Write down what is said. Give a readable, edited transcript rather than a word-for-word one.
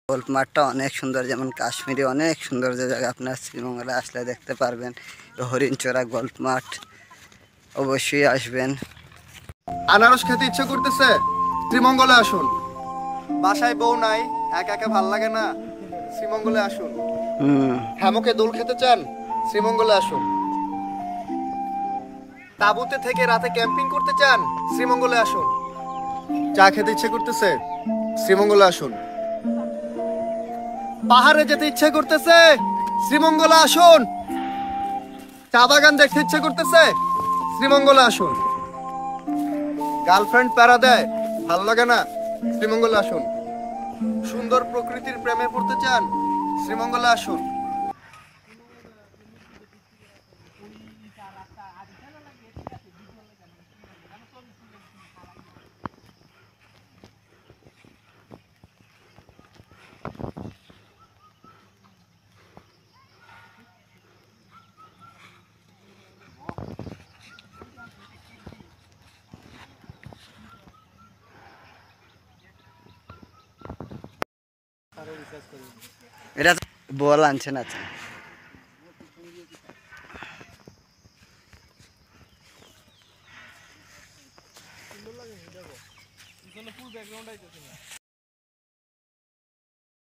Golf মাঠটা অনেক সুন্দর, যেমন কাশ্মীরে অনেক সুন্দর যে জায়গা, আপনার শ্রীমঙ্গলে আসলে দেখতে পারবেন। হরিণচোরা গোল্ফ মাঠ অবশ্যই আসবেন। আনারস খেতে ইচ্ছে করতেছে, শ্রীমঙ্গলে আসুন। বাসায় বউ নাই, একা একা ভাল লাগে না, শ্রীমঙ্গলে আসুন। হ্যামকে দোল খেতে চান, শ্রীমঙ্গলে আসুন। তাঁবুতে থেকে রাতে ক্যাম্পিং করতে চান, শ্রীমঙ্গলে আসুন। চা খেতে ইচ্ছে করতেছে, শ্রীমঙ্গলে আসুন। পাহাড়ে যেতে ইচ্ছে করতেছে, শ্রীমঙ্গলে আসুন। চা বাগান দেখতে ইচ্ছে করতেছে, শ্রীমঙ্গলে আসুন। গার্লফ্রেন্ড প্যারা দেয়, ভালো লাগে না, শ্রীমঙ্গলে আসুন। সুন্দর প্রকৃতির প্রেমে পড়তে চান, শ্রীমঙ্গলে আসুন। এটা বল আনছেন? আচ্ছা, ফুল ব্যাকগ্রাউন্ড আইতেছে না।